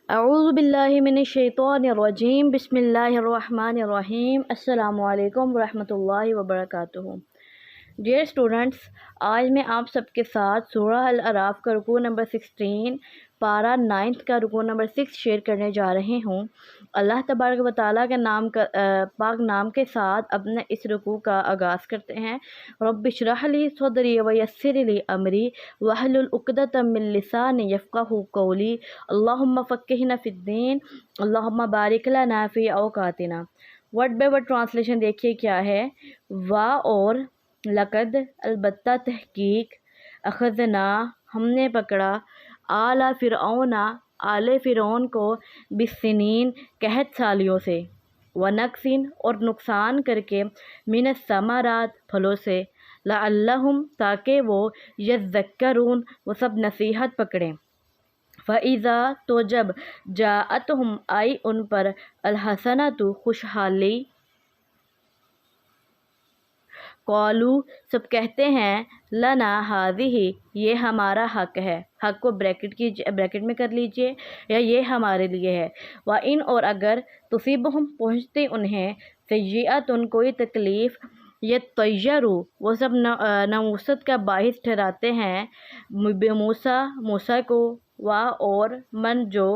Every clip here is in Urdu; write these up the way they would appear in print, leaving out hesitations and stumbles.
اعوذ باللہ من الشیطان الرجیم بسم اللہ الرحمن الرحیم السلام علیکم ورحمۃ اللہ وبرکاتہ۔ ڈیئر اسٹوڈنٹس، آج میں آپ سب کے ساتھ سورہ الاعراف کا رکوع نمبر 16 پارہ 9 کا رکوع نمبر 6 شیئر کرنے جا رہے ہوں۔ اللہ تبارک و تعالیٰ کے پاک نام کے ساتھ اپنے اس رکوع کا آغاز کرتے ہیں۔ رب اشرح لی صدری ویسر لی امری واحلل عقدۃ من لسانی یفقہوا قولی اللہم فقہنا فی الدین اللہم بارک لنا فی اوقاتنا۔ ورڈ بائی ورڈ ٹرانسلیشن دیکھیے کیا ہے۔ وا اور لقد البتہ تحقیق، اخذنا ہم نے پکڑا، آل فرعون آل فرعون کو بالسنین قحط سالیوں سے، ونقص اور نقصان کر کے، من الثمرات پھلوں سے، لعلہم تاکہ وہ یذکرون وہ سب نصیحت پکڑیں۔ فَإِذَا تو جب جاءتہم آئی ان پر الحسنۃ خوشحالی، قالو سب کہتے ہیں، لنا ہذہ یہ ہمارا حق ہے، حق کو بریکٹ میں کر لیجئے، یا یہ ہمارے لیے ہے۔ وَإِنْ اور اگر تصیبہم پہنچتے انہیں سیئۃ کوئی تکلیف، یطیروا وہ سب نوست کا باعث ٹھہراتے ہیں، بموسیٰ موسیٰ کو، اور من جو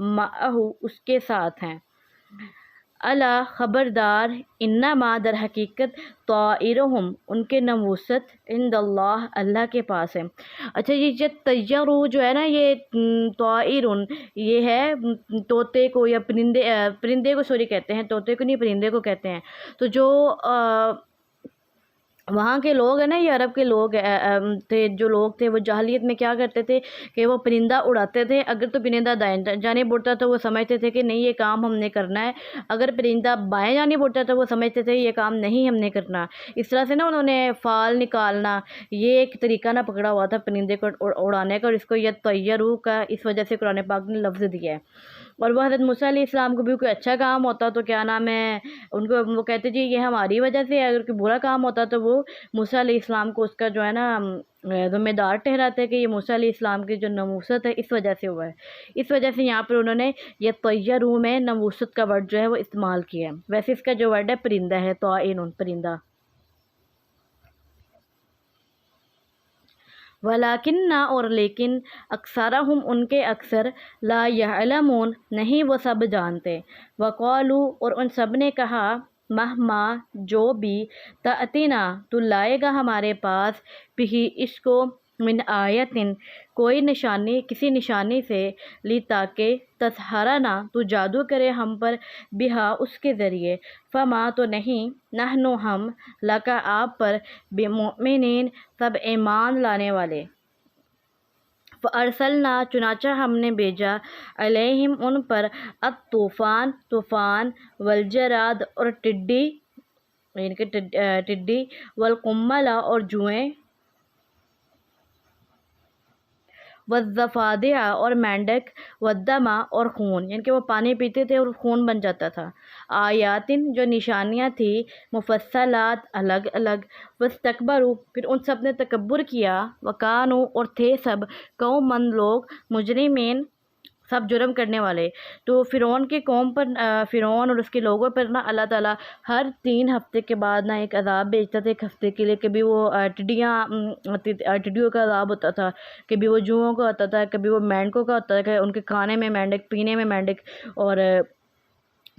معہ اس کے ساتھ ہیں، الا خبردار، انما در حقیقت طائرہم ان کے نوست عند اللہ اللہ کے پاس ہے۔ اچھا یہ طیروا جو ہے نا، یہ طائرن یہ ہے طوطے کو یا پرندے کو کہتے ہیں، طوطے کو نہیں پرندے کو کہتے ہیں۔ تو جو وہاں کے لوگ ہیں نا، یہ عرب کے لوگ تھے، جو لوگ تھے وہ جاہلیت میں کیا کرتے تھے کہ وہ پرندہ اڑاتے تھے۔ اگر تو پرندہ دائیں جانب اڑتا تو وہ سمجھتے تھے کہ نہیں یہ کام ہم نے کرنا ہے، اگر پرندہ بائیں جانب اڑتا تو وہ سمجھتے تھے یہ کام نہیں ہم نے کرنا۔ اس طرح سے نا انہوں نے فال نکالنا، یہ ایک طریقہ نہ پکڑا ہوا تھا پرندے کو اڑانے کا، اور اس کو یطیروا کا اس وجہ سے قرآن پاک نے لفظ دیا ہے۔ اور وہ حضرت موسیٰ علیہ السلام کو بھی کوئی اچھا کام ہوتا تو کیا نام ہے ان کو وہ کہتے جی یہ ہماری وجہ سے، اگر کوئی برا کام ہوتا تو وہ موسیٰ علیہ السلام کو اس کا جو ہے نا ذمہ دار ٹھہراتے کہ یہ موسیٰ علیہ السلام کی جو نوست ہے اس وجہ سے ہوا ہے۔ اس وجہ سے یہاں پر انہوں نے یطیروا میں نوست کا ورڈ جو ہے وہ استعمال کیا ہے۔ ویسے اس کا جو ورڈ ہے پرندہ ہے، طائر پرندہ۔ ولیکن اور لیکن اکثرہم ان کے اکثر لا یعلمون نہیں وہ سب جانتے۔ وقالو اور ان سب نے کہا، مہما جو بھی، تأتینا تو لائے گا ہمارے پاس، بھی اس کو، من آیتن کوئی نشانی کسی نشانی سے، لی تاکہ، تسحرنا تو جادو کرے ہم پر، بہا اس کے ذریعے، فما تو نہیں، نحنو ہم، لکا آپ پر، بمؤمنین سب ایمان لانے والے۔ فَأَرْسَلْنَا چنانچہ ہم نے بھیجا، علیہم ان پر، الطوفان طوفان، والجراد اور ٹڈی یعنی کہ ٹڈی، والقمل اور جوئیں، والضفادع اور مینڈک، والدم اور خون یعنی کہ وہ پانی پیتے تھے اور خون بن جاتا تھا، آیاتن جو نشانیاں تھی، مفصلات الگ الگ، واستکبروا پھر ان سب نے تکبر کیا، وکانوا اور تھے سب، قوماً لوگ، مجرمین سب جرم کرنے والے۔ تو فرعون کی قوم پر، فرعون اور اس کے لوگوں پر نا اللہ تعالیٰ ہر 3 ہفتے کے بعد نا ایک عذاب بھیجتا تھا، ایک ہفتے کے لیے۔ کبھی وہ ٹڈیوں کا عذاب ہوتا تھا، کبھی وہ جوؤں کا ہوتا تھا، کبھی وہ مینڈکوں کا ہوتا تھا کہ ان کے کھانے میں مینڈک، پینے میں مینڈک، اور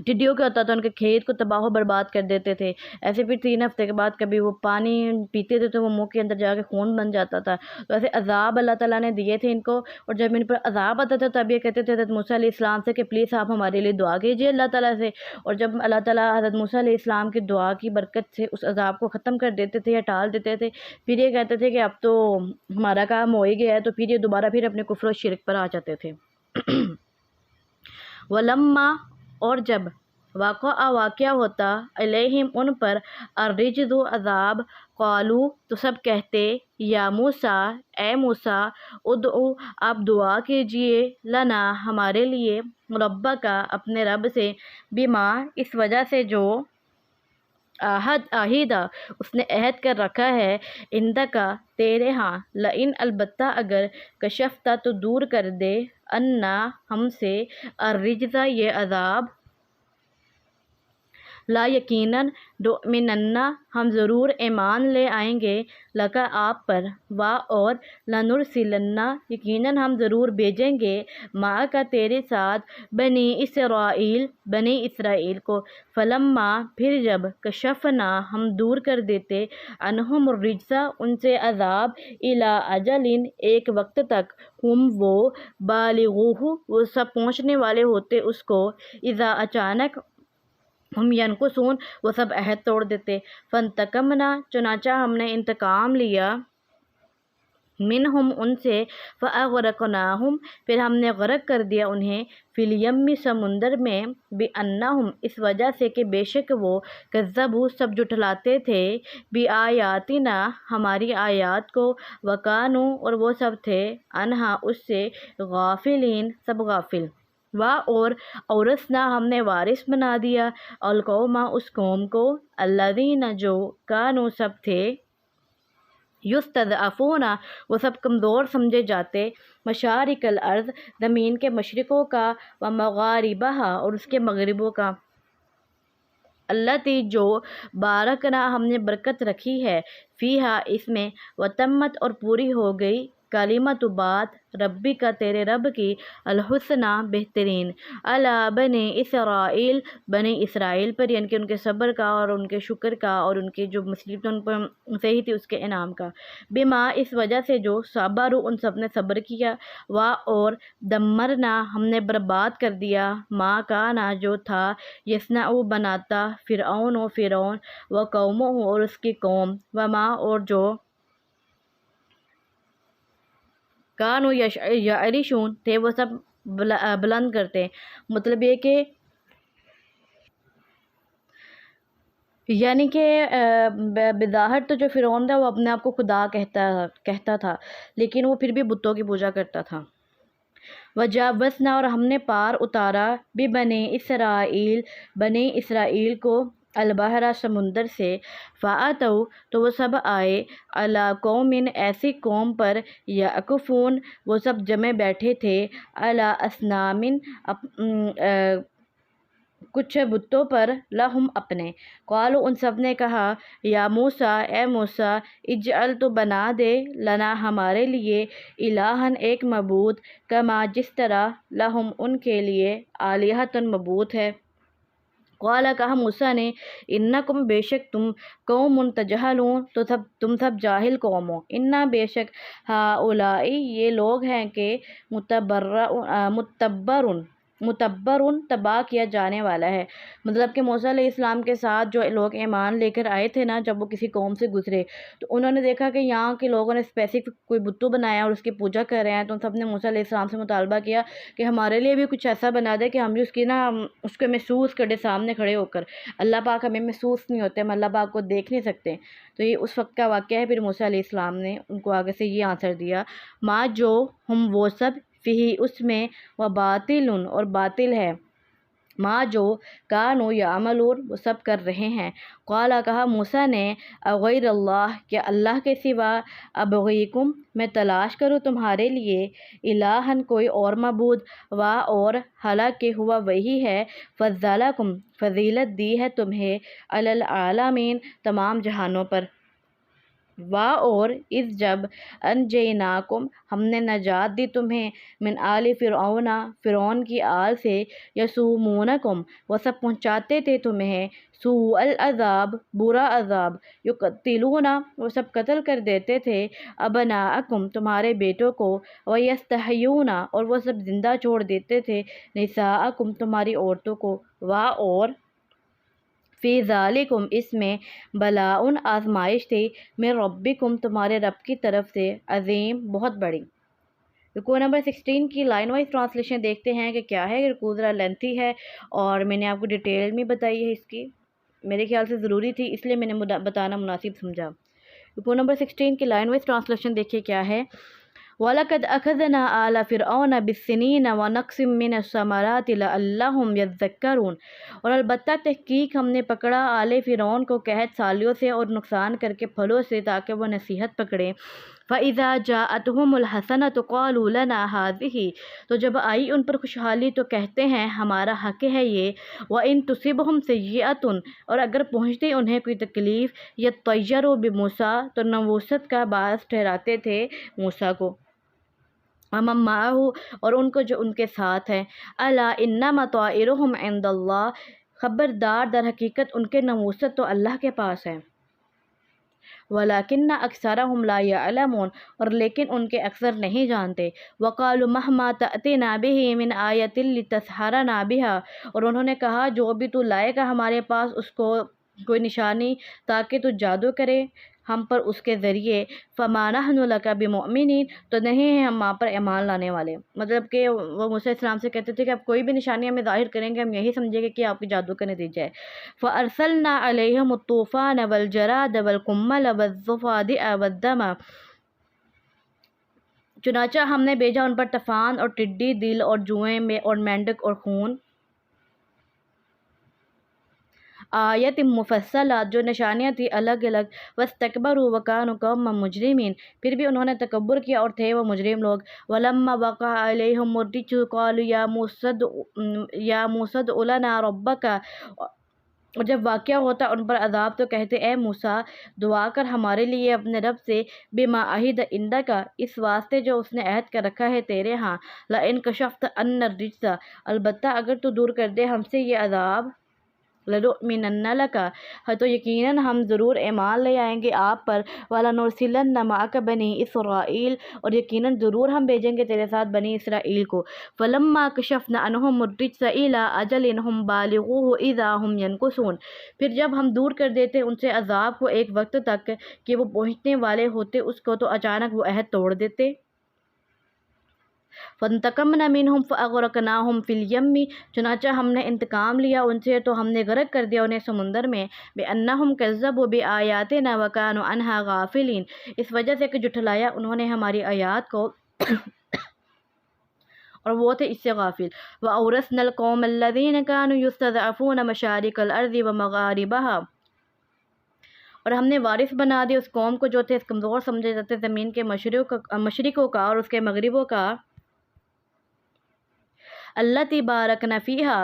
ٹڈیوں کا ہوتا تھا ان کے کھیت کو تباہ و برباد کر دیتے تھے۔ ایسے پھر 3 ہفتے کے بعد کبھی وہ پانی پیتے تھے تو وہ منہ کے اندر جا کے خون بن جاتا تھا۔ تو ایسے عذاب اللہ تعالیٰ نے دیے تھے ان کو، اور جب ان پر عذاب آتا تھا تب یہ کہتے تھے حضرت موسیٰ علیہ السلام سے کہ پلیز آپ ہمارے لیے دعا کیجیے اللہ تعالیٰ سے، اور جب اللہ تعالیٰ حضرت موسیٰ علیہ السلام کی دعا کی برکت سے اس عذاب کو ختم کر دیتے تھے یا ٹال دیتے تھے، پھر یہ کہتے تھے کہ اب تو ہمارا کام ہو ہی گیا ہے، تو پھر یہ دوبارہ پھر اپنے کفر و شرک پر آ جاتے تھے۔ ولما اور جب، واقعہ ہوتا، علیہم ان پر، الرجز عذاب، قالو تو سب کہتے، یا موسیٰ اے موسیٰ، ادعو آپ دعا کیجئے، لنا ہمارے لیے، ربک اپنے رب سے، بما اس وجہ سے جو، عہدہ اس نے عہد کر رکھا ہے، عندک تیرے ہاں، لئن البتہ اگر، کشفتا تو دور کر دے، انا ہم سے، الرجزہ یہ عذاب، لا یقیناً، نؤمنن ہم ضرور ایمان لے آئیں گے، لکا آپ پر، وا اور، لنرسلن یقیناً ہم ضرور بھیجیں گے، معک تیرے ساتھ، بنی اسرائیل بنی اسرائیل کو، فلما پھر جب، کشفنا ہم دور کر دیتے، عنہم الرجس ان سے عذاب، الی اجل ایک وقت تک، ہم وہ، بالغوہ وہ سب پہنچنے والے ہوتے اس کو، اذا اچانک، ہم ینقصون وہ سب عہد توڑ دیتے، فانتقمنا چنانچہ ہم نے انتقام لیا، منہم ان سے، فاغرقناہم پھر ہم نے غرق کر دیا انہیں، فی الیم سمندر میں، بانہم اس وجہ سے کہ بے شک وہ، کذبوا سب جھٹلاتے تھے، بآیاتنا ہماری آیات کو، وکانوا اور وہ سب تھے، عنہا اس سے، غافلین سب غافل، وا اور، اورثنا ہم نے وارث بنا دیا، القوم اس قوم کو، الذین جو، کانوا سب تھے، یستضعفون وہ سب کمزور سمجھے جاتے، مشارق الارض زمین کے مشرقوں کا، و مغاربہا اور اس کے مغربوں کا، التی جو، بارکنا ہم نے برکت رکھی ہے، فیہا اس میں، وتمت اور پوری ہو گئی، کلمت بات، ربی کا تیرے رب کی، الحسنی بہترین، علی بنی اسرائیل بنی اسرائیل پر، یعنی کہ ان کے صبر کا اور ان کے شکر کا اور ان کے جو مصیبت ان پر صحیح تھی اس کے انعام کا، بما اس وجہ سے جو، صبروا ان سب نے صبر کیا، وا اور، دمرنا ہم نے برباد کر دیا، ما کانا جو تھا، یصنع بناتا، فرعون و فرعون، و قومہ اور اس کی قوم، وما اور جو، کانوا یعرشون تھے وہ سب بلند کرتے، مطلب یہ کہ یعنی کہ بظاہر تو جو فرعون تھا وہ اپنے آپ کو خدا کہتا تھا، لیکن وہ پھر بھی بتوں کی پوجا کرتا تھا، وجاوزنا اور ہم نے پار اتارا، ببنی اسرائیل بنی اسرائیل کو، البحر سمندر سے، فاتوا تو وہ سب آئے، علی قوم ایسی قوم پر، یعکفون وہ سب جمے بیٹھے تھے، علی اصنام کچھ بتوں پر، لہم اپنے، قالوا ان سب نے کہا، یا موسیٰ اے موسیٰ، اجعل تو بنا دے، لنا ہمارے لیے، الہًا ایک معبود، کما جس طرح، لہم ان کے لیے، آلہۃ معبود ہے، قال کہا موسیٰ نے، انکم بے شک تم، قوم تجہلون تو تم سب جاہل قوم ہو، انا بے شک، ہؤلائی یہ لوگ ہیں کہ، متبرن تباہ کیا جانے والا ہے، مطلب کہ موسیٰ علیہ السلام کے ساتھ جو لوگ ایمان لے کر آئے تھے نا، جب وہ کسی قوم سے گزرے تو انہوں نے دیکھا کہ یہاں کے لوگوں نے اسپیسیفک کوئی بتو بنایا اور اس کی پوجا کر رہے ہیں، تو ان سب نے موسیٰ علیہ السلام سے مطالبہ کیا کہ ہمارے لیے بھی کچھ ایسا بنا دے کہ ہم بھی اس کی نا اس کو محسوس کرے سامنے کھڑے ہو کر، اللہ پاک ہمیں محسوس نہیں ہوتے، ہم اللہ پاک کو دیکھ نہیں سکتے، تو یہ اس وقت کا واقعہ ہے۔ پھر موسیٰ علیہ السلام نے ان کو آگے سے یہ آنسر دیا، ما جو، ہم وہ سب، فیہ اس میں، و باطل اور باطل ہے، ما جو، کانوا یعملون وہ سب کر رہے ہیں، قال کہا موسیٰ نے، اغیر اللہ کیا اللہ کے سوا، ابغیکم میں تلاش کروں تمہارے لیے، الہًا کوئی اور معبود، وا اور، حالانکہ ہوا وہی ہے، فضلکم فضیلت دی ہے تمہیں، علی العالمین تمام جہانوں پر، وا اور، اذ جب، انجیناکم ہم نے نجات دی تمہیں، من آل فرعون فرعون کی آل سے، یسومونکم وہ سب پہنچاتے تھے تمہیں، سوء العذاب برا عذاب، یقتلون وہ سب قتل کر دیتے تھے، ابناءکم تمہارے بیٹوں کو، ویستحیون اور وہ سب زندہ چھوڑ دیتے تھے، نساءکم تمہاری عورتوں کو، وا اور، فی ذالکم اس میں، بلاء آزمائش تھی، من ربکم تمہارے رب کی طرف سے، عظیم بہت بڑی۔ رکوع نمبر 16 کی لائن وائز ٹرانسلیشن دیکھتے ہیں کہ کیا ہے۔ رکوع ذرا لینتھی ہے اور میں نے آپ کو ڈیٹیل میں بتائی ہے، اس کی میرے خیال سے ضروری تھی اس لیے میں نے بتانا مناسب سمجھا۔ رکوع نمبر 16 کی لائن وائز ٹرانسلیشن دیکھیے کیا ہے۔ وَلَقَدْ أَخَذْنَا آلَ فِرْعَوْنَ بِالسِّنِينَ وَنَقْصٍ مِّنَ الثَّمَرَاتِ لَعَلَّهُمْ يَذَّكَّرُونَ اور البتہ تحقیق ہم نے پکڑا آل فرعون کو قحط سالیوں سے اور نقصان کر کے پھلوں سے تاکہ وہ نصیحت پکڑیں، فَإِذَا جَاءَتْهُمُ الْحَسَنَةُ قَالُوا لَنَا هَٰذِهِ، تو جب آئی ان پر خوشحالی تو کہتے ہیں ہمارا حق ہے یہ، وَإِن تُصِبْهُمْ سَيِّئَةٌ، اور اگر پہنچتی انہیں کوئی تکلیف، يَطَّيَّرُوا بِمُوسَىٰ، تو نووست کا باعث ٹھہراتے تھے موسیٰ کو، وَمَن مَّعَهُ، اور ان کو جو ان کے ساتھ ہیں، أَلَا إِنَّمَا طَائِرُهُمْ عِندَ اللَّهِ، خبردار در حقیقت ان کے نووست تو اللہ کے پاس ہے، وَلَٰكِنَّ أَكْثَرَهُمْ لَا يَعْلَمُونَ، اور لیکن ان کے اکثر نہیں جانتے، وَقَالُوا مَهْمَا تَأْتِنَا بِهِ مِنْ آيَةٍ لِتَسْحَرَنَا بِهَا، اور انہوں نے کہا جو بھی تو لائے گا ہمارے پاس اس کو کوئی نشانی تاکہ تو جادو کرے ہم پر اس کے ذریعے، فَمَا نَحْنُ لَكَ بِمُؤْمِنِينَ، تو نہیں ہیں ہم آپ پر ایمان لانے والے، مطلب کہ وہ موسیٰ علیہ السلام سے کہتے تھے کہ آپ کوئی بھی نشانی ہمیں ظاہر کریں گے ہم یہی سمجھیں گے کہ آپ کی جادو کا نتیجہ ہے۔ فَأَرْسَلْنَا عَلَيْهِمُ الطُّوفَانَ وَالْجَرَادَ وَالْقُمَّلَ وَالضَّفَادِعَ وَالدَّمَ، چنانچہ ہم نے بھیجا ان پر طوفان اور ٹڈی دل اور جوئیں میں اور مینڈک اور خون، آیت مفصلات، جو نشانیاں تھیں الگ الگ، واستکبروا وکانوا قوما مجرمین، پھر بھی انہوں نے تکبر کیا اور تھے وہ مجرم لوگ، ولما وقع علیہم الرجز قالوا یا موسیٰ ادع لنا ربک، اور جب واقعہ ہوتا ان پر عذاب تو کہتے اے موسیٰ دعا کر ہمارے لیے اپنے رب سے، بما عہد عندک، اس واسطے جو اس نے عہد کر رکھا ہے تیرے ہاں، لئن کشفت عنا الرجز، البتہ اگر تو دور کر دے ہم سے یہ عذاب، لنؤمنن لک، تو یقیناً ہم ضرور ایمان لے آئیں گے آپ پر، ولنرسلن معک بنی اسرائیل، اور یقیناً ضرور ہم بھیجیں گے تیرے ساتھ بنی اسرائیل کو، فلما کشفنا عنہم الرجز الی اجل ہم بالغوہ اذا ہم ینکثون، پھر جب ہم دور کر دیتے ان سے عذاب کو ایک وقت تک کہ وہ پہنچنے والے ہوتے اس کو، تو اچانک وہ عہد توڑ دیتے، فانتقمنا منہم فاغرقناہم فی الیم، چنانچہ ہم نے انتقام لیا ان سے تو ہم نے غرق کر دیا انہیں سمندر میں، بانہم کذبوا بآیاتنا وکانوا عنہا غافلین، اس وجہ سے کہ جھٹلایا انہوں نے ہماری آیات کو اور وہ تھے اس سے غافل، وَأَوْرَثْنَا الْقَوْمَ الَّذِينَ كَانُوا يُسْتَضْعَفُونَ مَشَارِقَ الْأَرْضِ وَمَغَارِبَهَا، اور ہم نے وارث بنا دی اس قوم کو جو تھے کمزور سمجھے جاتے زمین کے مشرقوں کا اور اس کے مغربوں کا، الَّتِي بَارَكْنَا فِيهَا،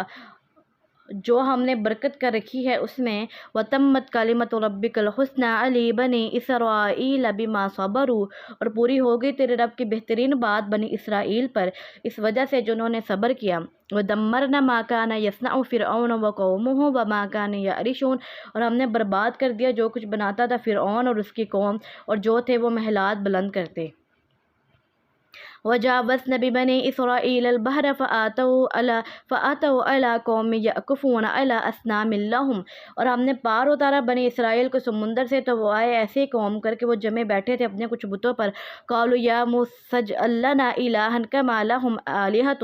جو ہم نے برکت کر رکھی ہے اس میں، وَتَمَّتْ كَلِمَةُ رَبِّكَ الْحُسْنَىٰ عَلَىٰ بَنِي إِسْرَائِيلَ بِمَا صَبَرُوا، اور پوری ہو گئی تیرے رب کی بہترین بات بنی اسرائیل پر اس وجہ سے جنہوں نے صبر کیا، وَدَمَّرْنَا مَا كَانَ يَصْنَعُ فِرْعَوْنُ وَقَوْمُهُ وَمَا كَانُوا يَعْرِشُونَ، اور ہم نے برباد کر دیا جو کچھ بناتا تھا فرعون اور اس کی قوم اور جو تھے وہ محلات بلند کرتے، وَجَاوَزْنَا بِبَنِي إِسْرَائِيلَ الْبَحْرَ فَأَتَوْا عَلَىٰ قَوْمٍ يَعْكُفُونَ عَلَىٰ أَصْنَامٍ لَّهُمْ، اور ہم نے پار اتارا بنی اسرائیل کو سمندر سے تو وہ آئے ایسے قوم کر کے وہ جمے بیٹھے تھے اپنے کچھ بتوں پر، قَالُوا يَا مُوسَىٰ اجْعَل لَّنَا إِلَٰهًا كَمَا لَهُمْ آلِهَةٌ،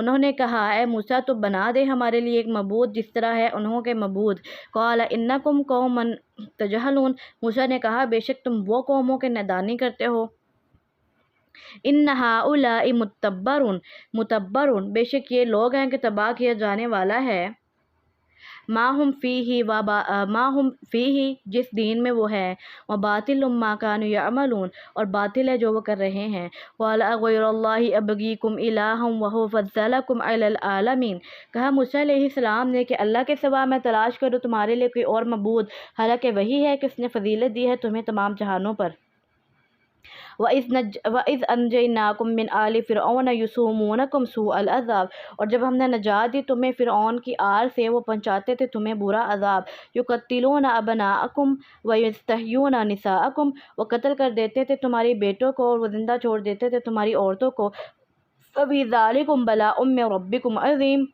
انہوں نے کہا اے موسیٰ تو بنا دے ہمارے لیے ایک معبود جس طرح ہے انہوں کے معبود، قَالَ إِنَّكُمْ قَوْمٌ تَجْهَلُونَ، موسیٰ نے کہا بے شک تم وہ قوموں کے نادانی کرتے ہو، ان ہؤلاء متبر، بے شک یہ لوگ ہیں کہ تباہ کیا جانے والا ہے، ما ہم فیہ جس دین میں وہ ہے، وباطل ما کانوا یعملون، اور باطل ہے جو وہ کر رہے ہیں، قال اغیر اللہ ابغیکم الہا وہو فضلکم علی العالمین، کہا موسیٰ علیہ السلام نے کہ اللہ کے سوا میں تلاش کروں تمہارے لیے کوئی اور معبود، حالانکہ وہی ہے کہ اس نے فضیلت دی ہے تمہیں تمام جہانوں پر، وَإِذْ أَنْجَيْنَاكُمْ مِنْ آلِ فِرْعَوْنَ يُسُومُونَكُمْ سُوءَ الْعَذَابِ، اور جب ہم نے نجات دی تمہیں فرعون کی آل سے وہ پہنچاتے تھے تمہیں برا عذاب، يُقَتِّلُونَ أَبْنَاءَكُمْ وَيَسْتَحْيُونَ نِسَاءَكُمْ، وہ قتل کر دیتے تھے تمہاری بیٹوں کو اور وہ زندہ چھوڑ دیتے تھے تمہاری عورتوں کو، فَفِي ذَلِكُمْ بَلَاءٌ مِّن رَبِّكُمْ عَظِيمٌ،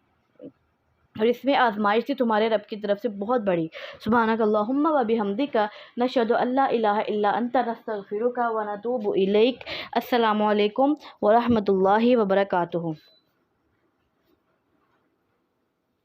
اور اس میں آزمائش تھی تمہارے رب کی طرف سے بہت بڑی، سبحانک اللہم و بحمدک نشہد ان لا الہ الا انت نستغفرک و نتوب الیک، السلام علیکم ورحمۃ اللہ وبرکاتہ۔